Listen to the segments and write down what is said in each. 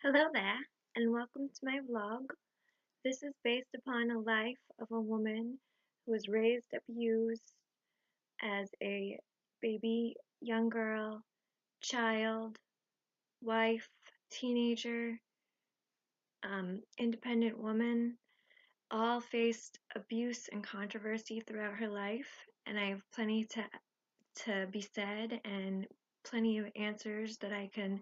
Hello there, and welcome to my vlog. This is based upon a life of a woman who was raised abused as a baby, young girl, child, wife, teenager, independent woman, all faced abuse and controversy throughout her life, and I have plenty to be said and plenty of answers that I can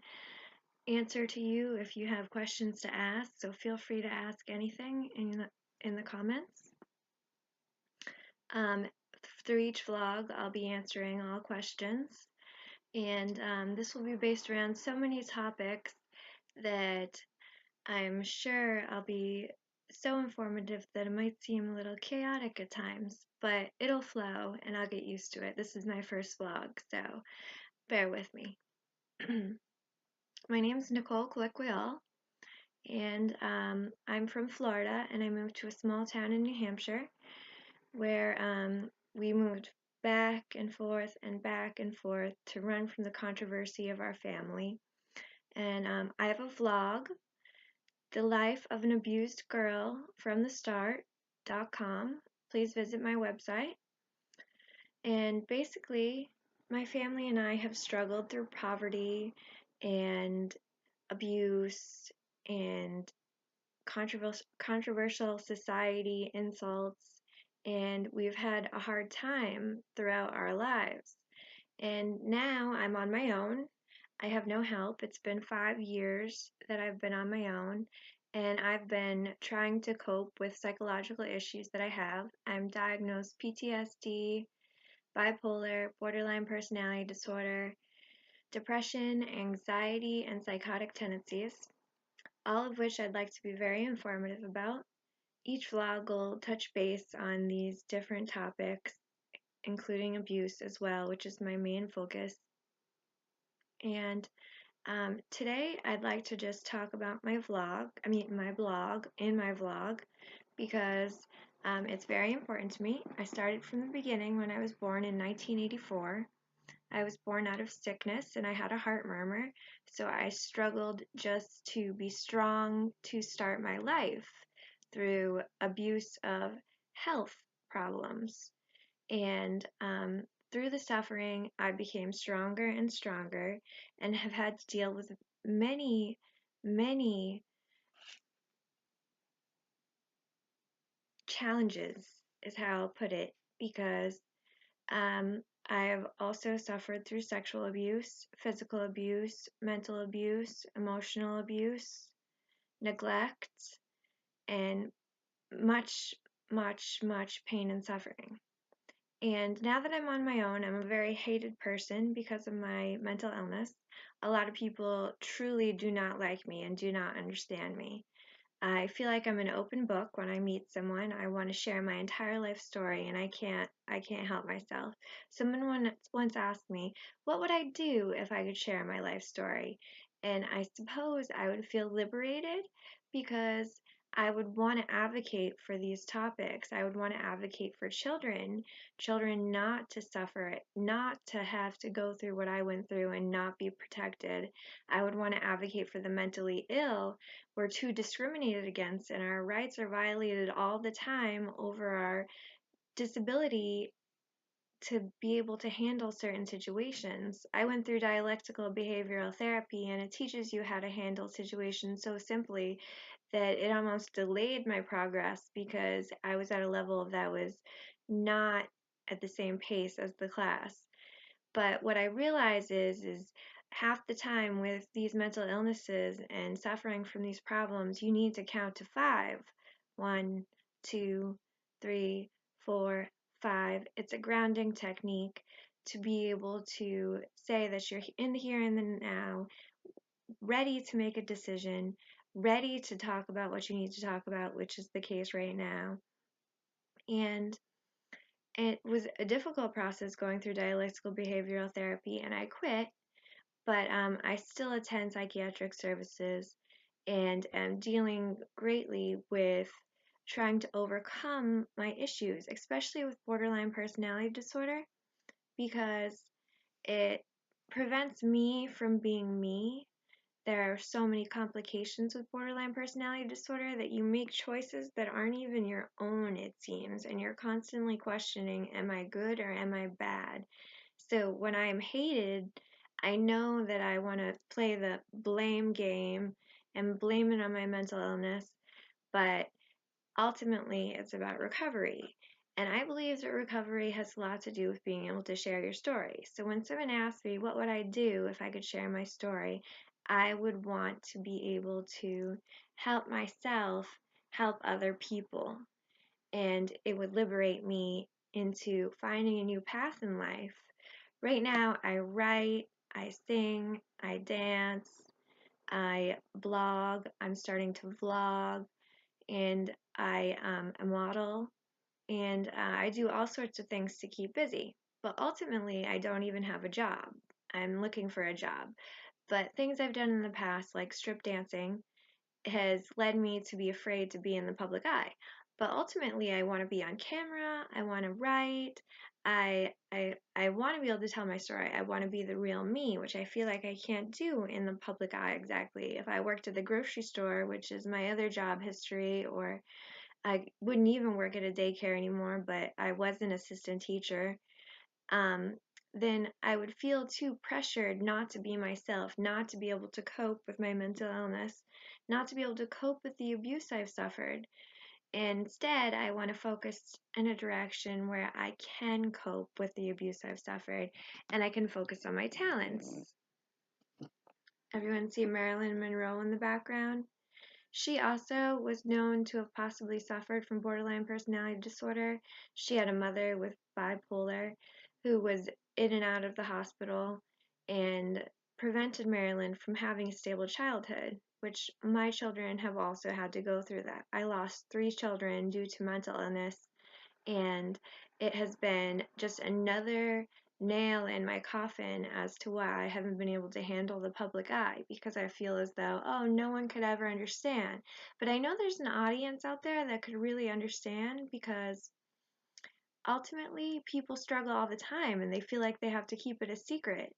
answer to you if you have questions to ask, so feel free to ask anything in the comments. Um, Through each vlog, I'll be answering all questions, and this will be based around so many topics that I'm sure I'll be so informative that it might seem a little chaotic at times, but it'll flow and I'll get used to it. This is my first vlog, so bear with me. My name is Nicole Quickwill, and I'm from Florida, and I moved to a small town in New Hampshire where we moved back and forth and back and forth to run from the controversy of our family. And I have a vlog, The Life of an Abused Girl from the Start.com. Please visit my website. And basically, my family and I have struggled through poverty and abuse and controversial society insults, and we've had a hard time throughout our lives. And now I'm on my own. I have no help. It's been 5 years that I've been on my own, and I've been trying to cope with psychological issues that I have. I'm diagnosed PTSD, bipolar, borderline personality disorder, depression, anxiety, and psychotic tendencies, all of which I'd like to be very informative about. Each vlog will touch base on these different topics, including abuse as well, which is my main focus. And today I'd like to just talk about my blog, because it's very important to me. I started from the beginning when I was born in 1984. I was born out of sickness and I had a heart murmur, so I struggled just to be strong to start my life through abuse of health problems. And through the suffering, I became stronger and stronger and have had to deal with many, many challenges, is how I'll put it, because I have also suffered through sexual abuse, physical abuse, mental abuse, emotional abuse, neglect, and much, much, much pain and suffering. And now that I'm on my own, I'm a very hated person because of my mental illness. A lot of people truly do not like me and do not understand me. I feel like I'm an open book when I meet someone. I want to share my entire life story and I can't help myself. Someone once asked me, "What would I do if I could share my life story?" And I suppose I would feel liberated because I would want to advocate for these topics. I would want to advocate for children not to suffer, not to have to go through what I went through and not be protected. I would want to advocate for the mentally ill. We're too discriminated against and our rights are violated all the time over our disability to be able to handle certain situations. I went through dialectical behavioral therapy and it teaches you how to handle situations so simply that it almost delayed my progress because I was at a level that was not at the same pace as the class. But what I realize is half the time with these mental illnesses and suffering from these problems, you need to count to five. 1, 2, 3, 4, 5. It's a grounding technique to be able to say that you're in the here and the now, ready to make a decision, ready to talk about what you need to talk about, which is the case right now. And it was a difficult process going through dialectical behavioral therapy, and I quit, but I still attend psychiatric services and am dealing greatly with trying to overcome my issues, especially with borderline personality disorder, because it prevents me from being me there are so many complications with borderline personality disorder that you make choices that aren't even your own, it seems, and you're constantly questioning, am I good or am I bad? So when I am hated, I know that I want to play the blame game and blame it on my mental illness, but ultimately it's about recovery. And I believe that recovery has a lot to do with being able to share your story. So when someone asks me, what would I do if I could share my story? I would want to be able to help myself help other people. And it would liberate me into finding a new path in life. Right now, I write, I sing, I dance, I blog, I'm starting to vlog, and I a model, and I do all sorts of things to keep busy. But ultimately, I don't even have a job. I'm looking for a job. But things I've done in the past, like strip dancing, has led me to be afraid to be in the public eye. But ultimately, I want to be on camera. I want to write. I want to be able to tell my story. I want to be the real me, which I feel like I can't do in the public eye exactly. If I worked at the grocery store, which is my other job history, or I wouldn't even work at a daycare anymore, but I was an assistant teacher, um, then I would feel too pressured not to be myself, not to be able to cope with my mental illness, not to be able to cope with the abuse I've suffered. Instead, I want to focus in a direction where I can cope with the abuse I've suffered and I can focus on my talents. Everyone see Marilyn Monroe in the background? She also was known to have possibly suffered from borderline personality disorder. She had a mother with bipolar who was in and out of the hospital and prevented Marilyn from having a stable childhood, which my children have also had to go through that. I lost 3 children due to mental illness, and it has been just another nail in my coffin as to why I haven't been able to handle the public eye, because I feel as though, oh, no one could ever understand. But I know there's an audience out there that could really understand, because ultimately people struggle all the time and they feel like they have to keep it a secret.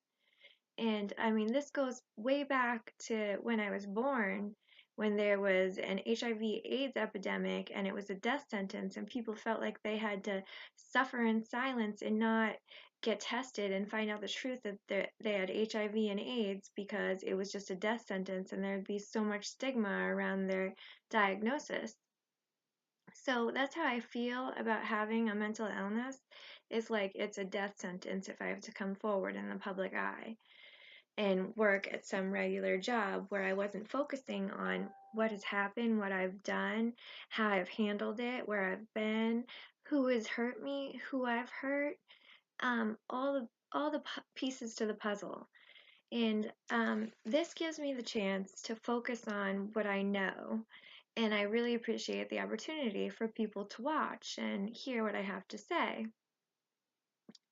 And I mean, this goes way back to when I was born, when there was an HIV/AIDS epidemic and it was a death sentence, and people felt like they had to suffer in silence and not get tested and find out the truth that they had HIV and AIDS, because it was just a death sentence and there'd be so much stigma around their diagnosis. So that's how I feel about having a mental illness, is like it's a death sentence if I have to come forward in the public eye and work at some regular job where I wasn't focusing on what has happened, what I've done, how I've handled it, where I've been, who has hurt me, who I've hurt, all the pieces to the puzzle. And this gives me the chance to focus on what I know. And I really appreciate the opportunity for people to watch and hear what I have to say.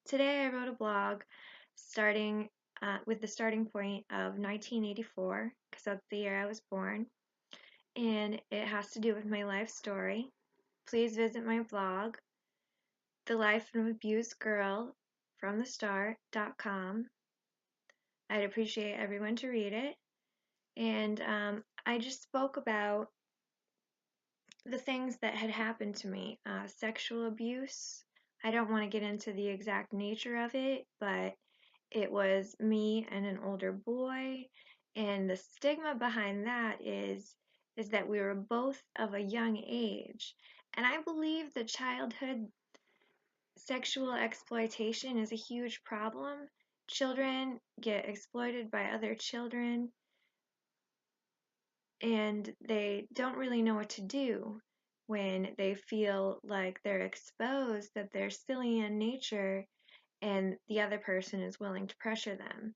Today I wrote a blog starting with the starting point of 1984, because that's the year I was born, and it has to do with my life story. Please visit my blog, The Life of an Abused Girl from the Start.com. I'd appreciate everyone to read it. And I just spoke about the things that had happened to me. Sexual abuse. I don't want to get into the exact nature of it, but it was me and an older boy, and the stigma behind that is that we were both of a young age. And I believe that childhood sexual exploitation is a huge problem. Children get exploited by other children, and they don't really know what to do when they feel like they're exposed, that they're silly in nature, and the other person is willing to pressure them.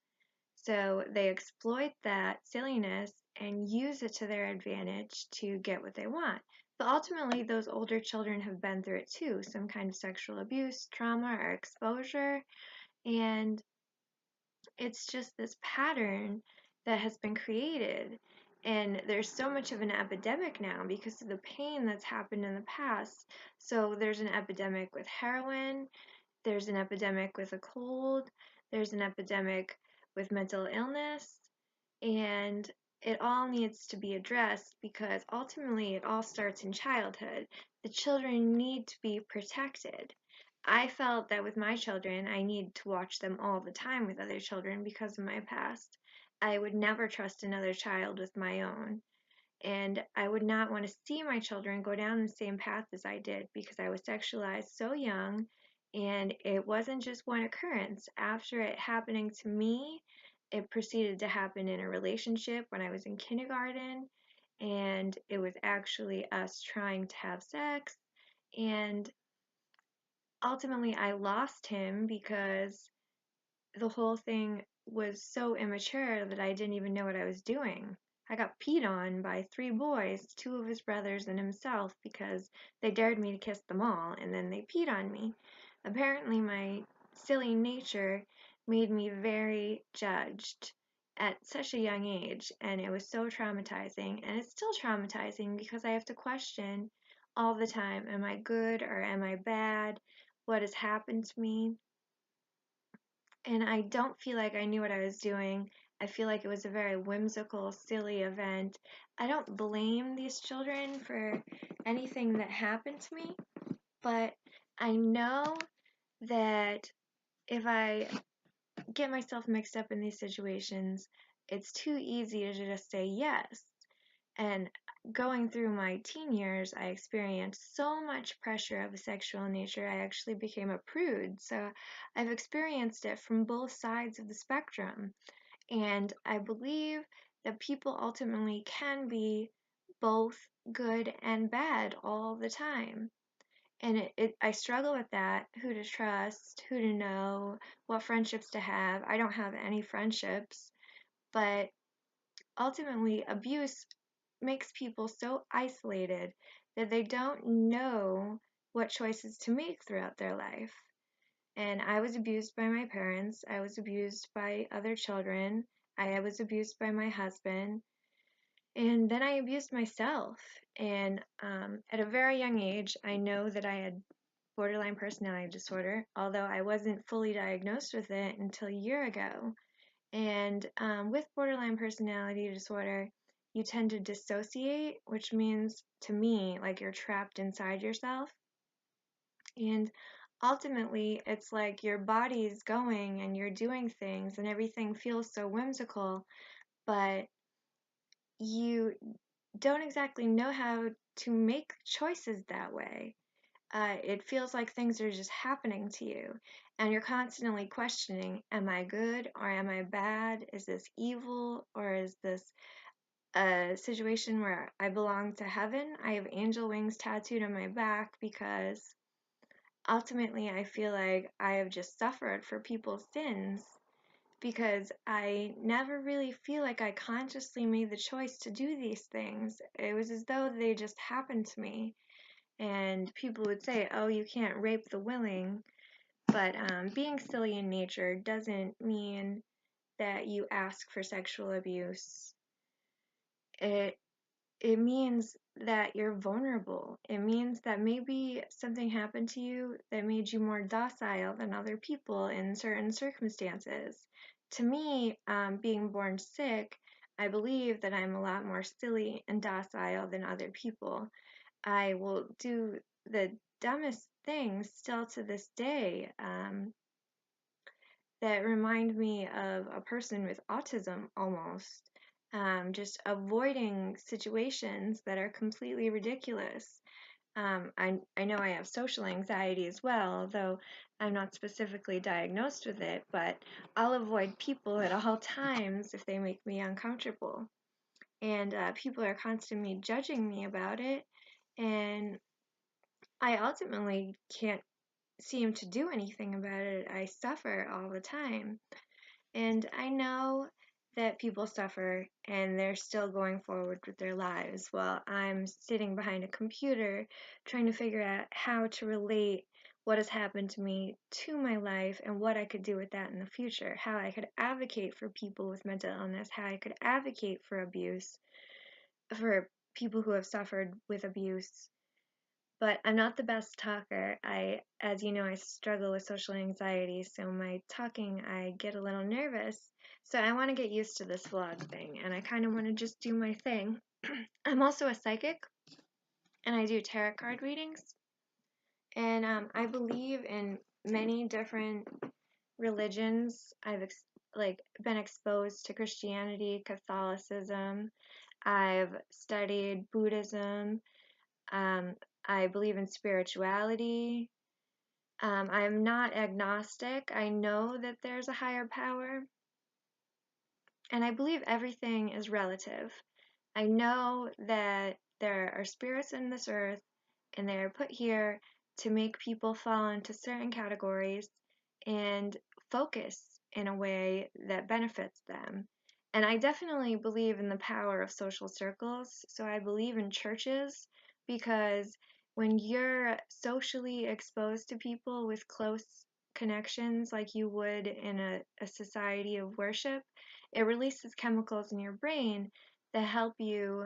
So they exploit that silliness and use it to their advantage to get what they want. But ultimately, those older children have been through it too, some kind of sexual abuse, trauma, or exposure. And it's just this pattern that has been created. And there's so much of an epidemic now because of the pain that's happened in the past. So there's an epidemic with heroin, there's an epidemic with a cold, there's an epidemic with mental illness, and it all needs to be addressed because ultimately it all starts in childhood. The children need to be protected. I felt that with my children, I need to watch them all the time with other children because of my past. I would never trust another child with my own. And I would not want to see my children go down the same path as I did because I was sexualized so young. And it wasn't just one occurrence. After it happening to me, it proceeded to happen in a relationship when I was in kindergarten. And it was actually us trying to have sex. And ultimately, I lost him because the whole thing was so immature that I didn't even know what I was doing. I got peed on by 3 boys, 2 of his brothers and himself, because they dared me to kiss them all, and then they peed on me. Apparently, my silly nature made me very judged at such a young age, and it was so traumatizing, and it's still traumatizing because I have to question all the time, am I good or am I bad? What has happened to me? And I don't feel like I knew what I was doing. I feel like it was a very whimsical, silly event. I don't blame these children for anything that happened to me, but I know that if I get myself mixed up in these situations, it's too easy to just say yes. And going through my teen years, I experienced so much pressure of a sexual nature, I actually became a prude. So I've experienced it from both sides of the spectrum. And I believe that people ultimately can be both good and bad all the time. And I struggle with that, who to trust, who to know, what friendships to have. I don't have any friendships, but ultimately, abuse makes people so isolated that they don't know what choices to make throughout their life. And I was abused by my parents, I was abused by other children, I was abused by my husband, and then I abused myself. And at a very young age, I know that I had borderline personality disorder, although I wasn't fully diagnosed with it until a year ago. And with borderline personality disorder, you tend to dissociate, which means to me, like you're trapped inside yourself. And ultimately, it's like your body's going and you're doing things and everything feels so whimsical, but you don't exactly know how to make choices that way. It feels like things are just happening to you, and you're constantly questioning, am I good or am I bad? Is this evil or is this a situation where I belong to heaven? I have angel wings tattooed on my back because ultimately I feel like I have just suffered for people's sins because I never really feel like I consciously made the choice to do these things. It was as though they just happened to me. And people would say, oh, you can't rape the willing. But being silly in nature doesn't mean that you ask for sexual abuse. It it means that you're vulnerable. It means that maybe something happened to you that made you more docile than other people in certain circumstances. To me, being born sick, I believe that I'm a lot more silly and docile than other people. I will do the dumbest things still to this day that remind me of a person with autism almost. Just avoiding situations that are completely ridiculous. I know I have social anxiety as well, though I'm not specifically diagnosed with it, but I'll avoid people at all times if they make me uncomfortable. And people are constantly judging me about it, and I ultimately can't seem to do anything about it. I suffer all the time. And I know that people suffer and they're still going forward with their lives while I'm sitting behind a computer trying to figure out how to relate what has happened to me to my life and what I could do with that in the future, how I could advocate for people with mental illness, how I could advocate for abuse, for people who have suffered with abuse. but I'm not the best talker. As you know, I struggle with social anxiety, so my talking, I get a little nervous. So I want to get used to this vlog thing, and I kind of want to just do my thing. I'm also a psychic, and I do tarot card readings, and I believe in many different religions. I've been exposed to Christianity, Catholicism. I've studied Buddhism. Um, I believe in spirituality. I'm not agnostic. I know that there's a higher power, and I believe everything is relative. I know that there are spirits in this earth, and they are put here to make people fall into certain categories and focus in a way that benefits them. And I definitely believe in the power of social circles. So I believe in churches because when you're socially exposed to people with close connections like you would in a society of worship, it releases chemicals in your brain that help you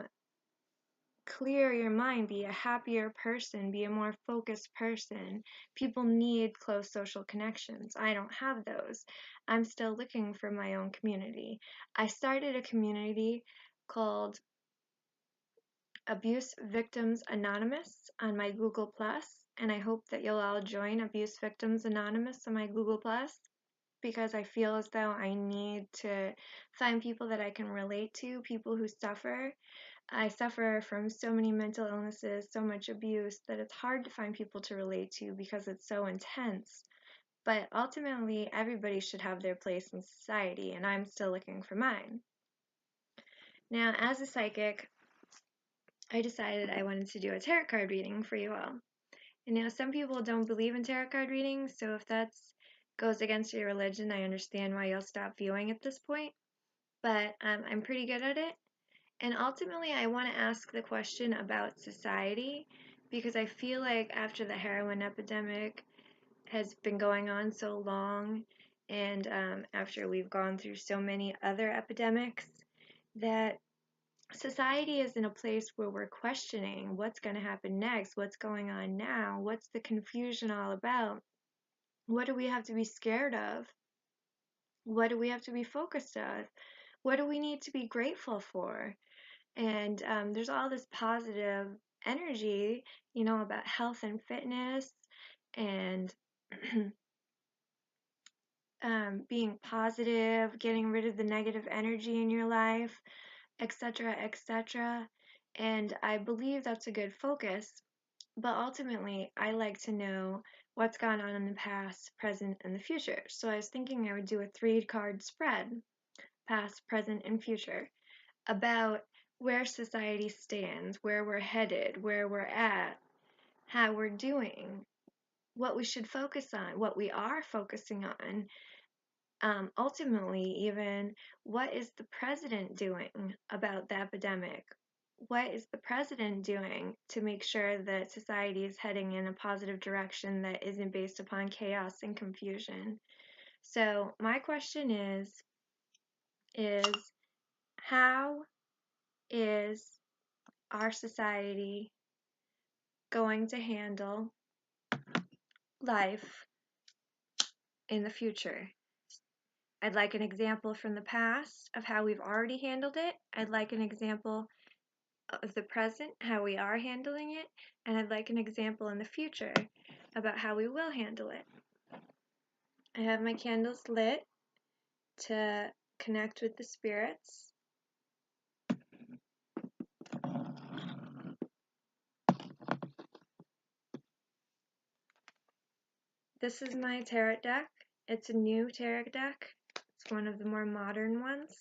clear your mind, be a happier person, be a more focused person. People need close social connections. I don't have those. I'm still looking for my own community. I started a community called Abuse Victims Anonymous on my Google Plus, and I hope that you'll all join Abuse Victims Anonymous on my Google Plus, because I feel as though I need to find people that I can relate to, people who suffer. I suffer from so many mental illnesses, so much abuse, that it's hard to find people to relate to because it's so intense. But ultimately, everybody should have their place in society, and I'm still looking for mine. Now, as a psychic, I decided I wanted to do a tarot card reading for you all. And now some people don't believe in tarot card readings, so if that goes against your religion, I understand why you'll stop viewing at this point. But I'm pretty good at it. And ultimately, I want to ask the question about society, because I feel like after the heroin epidemic has been going on so long, and after we've gone through so many other epidemics, that society is in a place where we're questioning what's going to happen next, what's going on now, what's the confusion all about, what do we have to be scared of, what do we have to be focused on, what do we need to be grateful for. And there's all this positive energy, about health and fitness and being positive, getting rid of the negative energy in your life, etc., etc. And I believe that's a good focus. But ultimately, I like to know what's gone on in the past, present, and the future. So I was thinking I would do a 3-card spread, past, present, and future, about where society stands, where we're headed, where we're at, how we're doing, what we should focus on, what we are focusing on. Ultimately, even what is the president doing about the epidemic? What is the president doing to make sure that society is heading in a positive direction that isn't based upon chaos and confusion? So my question is how is our society going to handle life in the future? I'd like an example from the past of how we've already handled it. I'd like an example of the present, how we are handling it, and I'd like an example in the future about how we will handle it. I have my candles lit to connect with the spirits. This is my tarot deck. It's a new tarot deck. It's one of the more modern ones.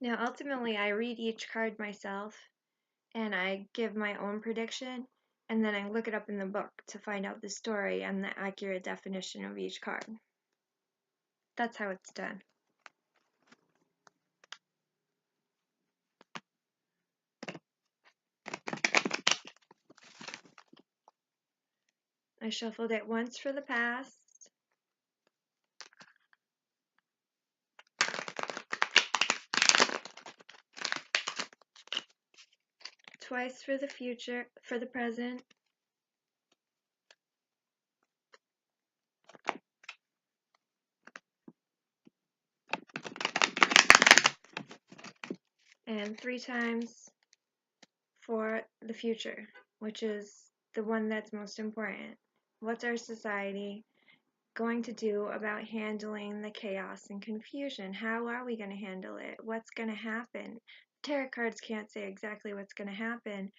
Now, ultimately, I read each card myself, and I give my own prediction, and then I look it up in the book to find out the story and the accurate definition of each card. That's how it's done. I shuffled it once for the past, twice for the future, for the present, and 3 times for the future, which is the one that's most important. What's our society going to do about handling the chaos and confusion? How are we going to handle it? What's going to happen? Tarot cards can't say exactly what's going to happen,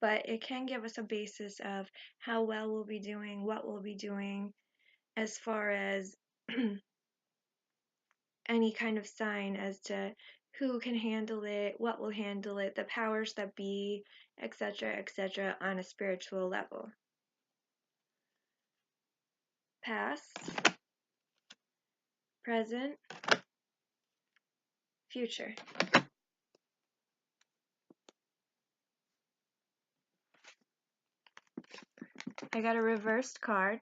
but it can give us a basis of how well we'll be doing, what we'll be doing, as far as any kind of sign as to who can handle it, what will handle it, the powers that be, etc., on a spiritual level. Past, present, future. I got a reversed card.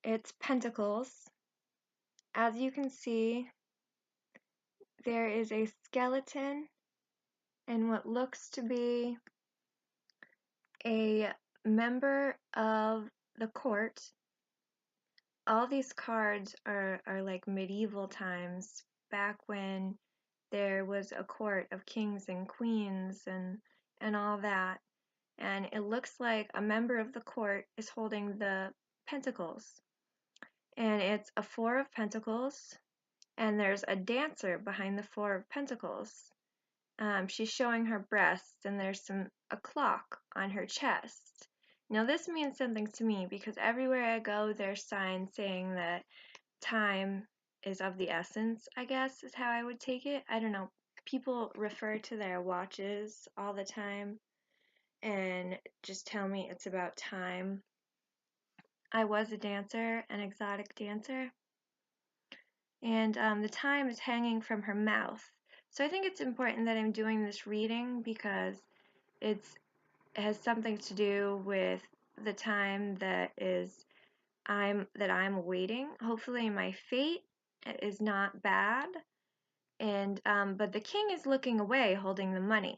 It's Pentacles. As you can see, there is a skeleton and what looks to be a member of the court. All these cards are like medieval times, back when there was a court of kings and queens and all that. And it looks like a member of the court is holding the pentacles. And it's a 4 of pentacles, and there's a dancer behind the 4 of pentacles. She's showing her breasts, and there's a clock on her chest. Now this means something to me because everywhere I go there's signs saying that time is of the essence, I guess is how I would take it. I don't know. People refer to their watches all the time and just tell me it's about time. I was a dancer, an exotic dancer, and the time is hanging from her mouth. So I think it's important that I'm doing this reading because it has something to do with the time that I'm awaiting. Hopefully my fate is not bad, and but the king is looking away holding the money.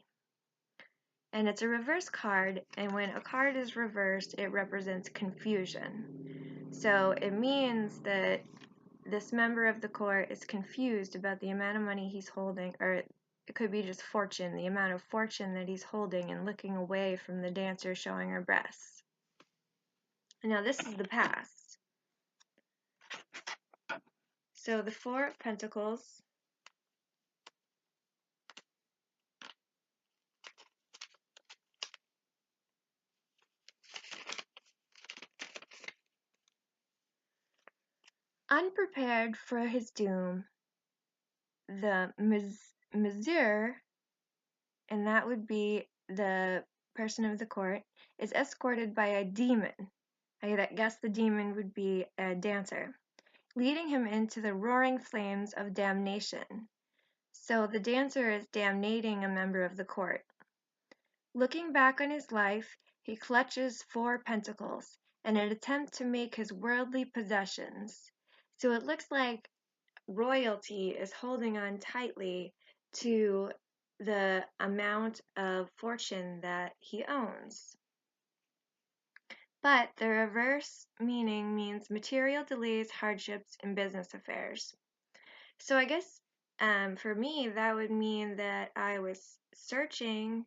And it's a reverse card, and when a card is reversed, it represents confusion. So it means that this member of the court is confused about the amount of money he's holding, or it could be just fortune, the amount of fortune that he's holding, and looking away from the dancer showing her breasts. Now this is the past. So the 4 of Pentacles, unprepared for his doom, the Mizir, and that would be the person of the court, is escorted by a demon. I guess the demon would be a dancer, leading him into the roaring flames of damnation. So the dancer is damnating a member of the court. Looking back on his life, he clutches 4 pentacles in an attempt to make his worldly possessions. So it looks like royalty is holding on tightly to the amount of fortune that he owns. But the reverse meaning means material delays, hardships, and business affairs. So I guess for me, that would mean that I was searching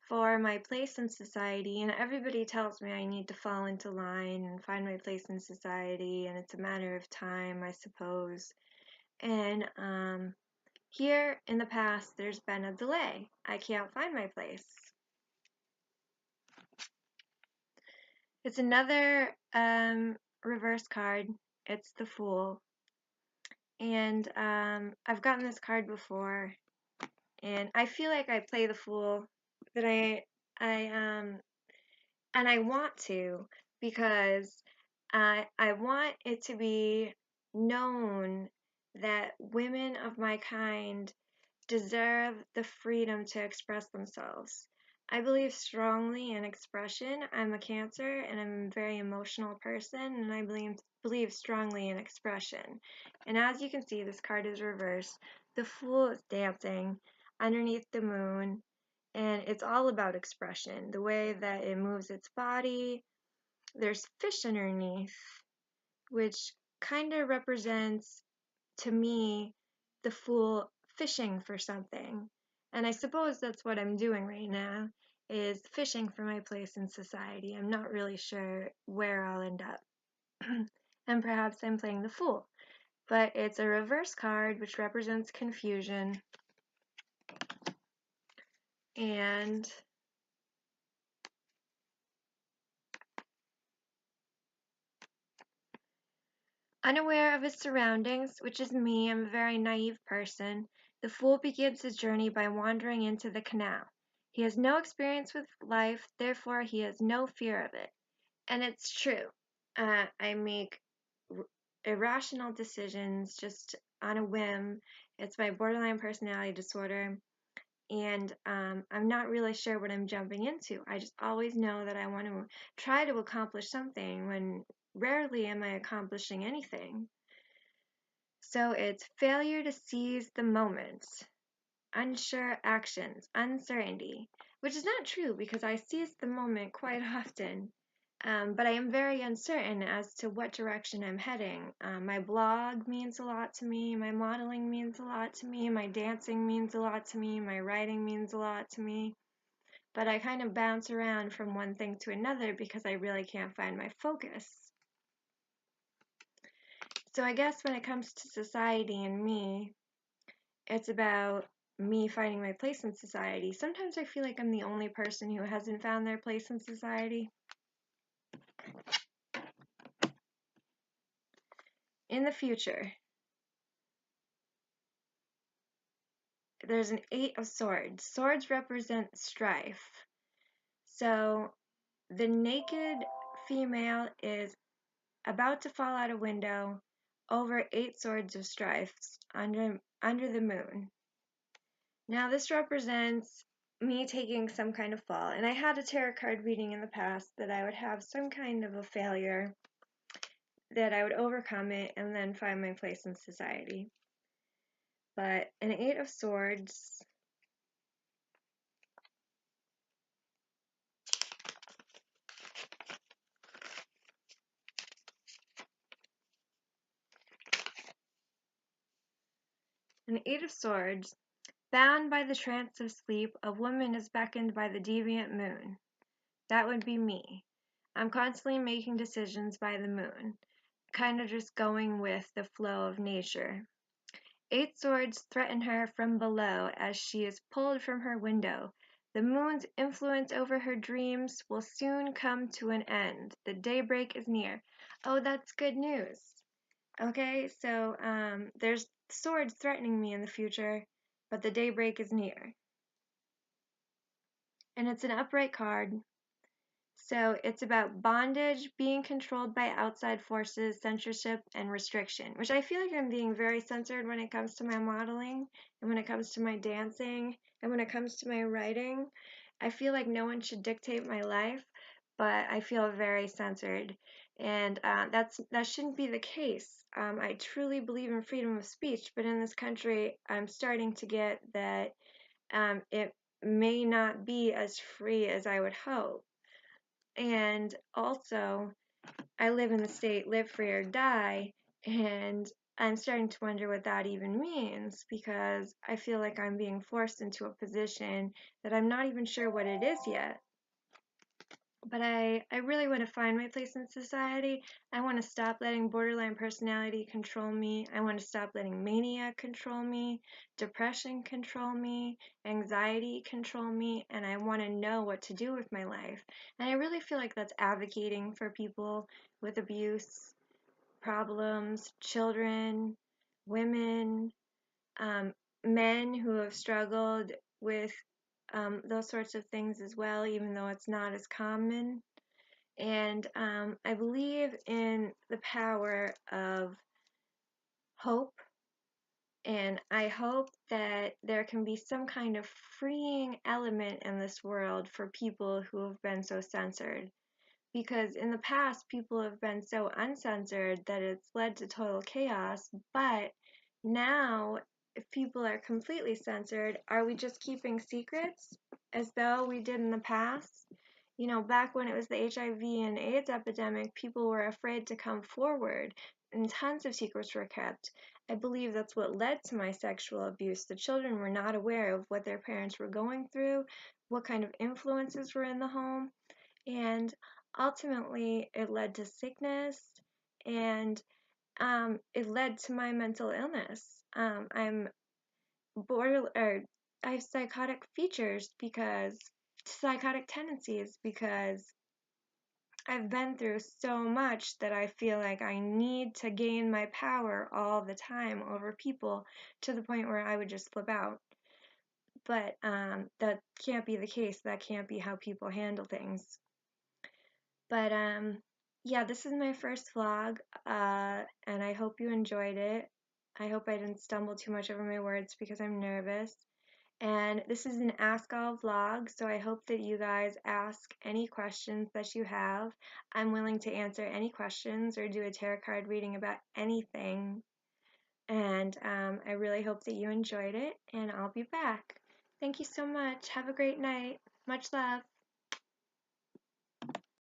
for my place in society, and everybody tells me I need to fall into line and find my place in society, and it's a matter of time, I suppose. And here in the past, there's been a delay. I can't find my place. It's another reverse card. It's the Fool. And I've gotten this card before, and I feel like I play the Fool, but and I want to, because I want it to be known that women of my kind deserve the freedom to express themselves. I believe strongly in expression. I'm a Cancer and I'm a very emotional person, and I believe strongly in expression. And as you can see, this card is reversed. The Fool is dancing. underneath the moon, and it's all about expression, the way that it moves its body. There's fish underneath, which kind of represents, to me, the fool fishing for something. And I suppose that's what I'm doing right now, is fishing for my place in society. I'm not really sure where I'll end up. And perhaps I'm playing the fool. But it's a reverse card, which represents confusion. And unaware of his surroundings, which is me, I'm a very naive person, the fool begins his journey by wandering into the canal. He has no experience with life, therefore he has no fear of it. And it's true. I make irrational decisions just on a whim. It's my borderline personality disorder. And I'm not really sure what I'm jumping into. I just always know that I want to try to accomplish something when rarely am I accomplishing anything. So it's failure to seize the moment, unsure actions, uncertainty, which is not true because I seize the moment quite often. But I am very uncertain as to what direction I'm heading. My blog means a lot to me, my modeling means a lot to me, my dancing means a lot to me, my writing means a lot to me. But I kind of bounce around from one thing to another because I really can't find my focus. So I guess when it comes to society and me, it's about me finding my place in society. Sometimes I feel like I'm the only person who hasn't found their place in society. In the future, there's an 8 of swords. Swords represent strife. So the naked female is about to fall out a window over 8 swords of strife under the moon. Now this represents me taking some kind of fall. And I had a tarot card reading in the past that I would have some kind of a failure, that I would overcome it and then find my place in society. But an 8 of swords, bound by the trance of sleep, a woman is beckoned by the deviant moon. That would be me. I'm constantly making decisions by the moon, kind of just going with the flow of nature. 8 swords threaten her from below as she is pulled from her window. The moon's influence over her dreams will soon come to an end. The daybreak is near. Oh, that's good news. Okay, so there's swords threatening me in the future, but the daybreak is near. And it's an upright card. So it's about bondage, being controlled by outside forces, censorship, and restriction, which I feel like I'm being very censored when it comes to my modeling, and when it comes to my dancing, and when it comes to my writing. I feel like no one should dictate my life, but I feel very censored. And that shouldn't be the case. I truly believe in freedom of speech, but in this country, I'm starting to get that it may not be as free as I would hope. And also, I live in the state live free or die, and I'm starting to wonder what that even means, because I feel like I'm being forced into a position that I'm not even sure what it is yet. But I really want to find my place in society. I want to stop letting borderline personality control me. I want to stop letting mania control me, depression control me, anxiety control me, and I want to know what to do with my life. And I really feel like that's advocating for people with abuse problems, children, women, men who have struggled with those sorts of things as well, even though it's not as common. And I believe in the power of hope, and I hope that there can be some kind of freeing element in this world for people who have been so censored. Because in the past, people have been so uncensored that it's led to total chaos, but now if people are completely censored, are we just keeping secrets as though we did in the past? You know, back when it was the HIV and AIDS epidemic, people were afraid to come forward and tons of secrets were kept. I believe that's what led to my sexual abuse. The children were not aware of what their parents were going through, what kind of influences were in the home, and ultimately it led to sickness and it led to my mental illness. I'm I have psychotic tendencies because I've been through so much that I feel like I need to gain my power all the time over people to the point where I would just flip out. But that can't be the case. That can't be how people handle things. But yeah, this is my first vlog, and I hope you enjoyed it. I hope I didn't stumble too much over my words because I'm nervous. And this is an Ask All vlog, so I hope that you guys ask any questions that you have. I'm willing to answer any questions or do a tarot card reading about anything. And I really hope that you enjoyed it, and I'll be back. Thank you so much. Have a great night. Much love.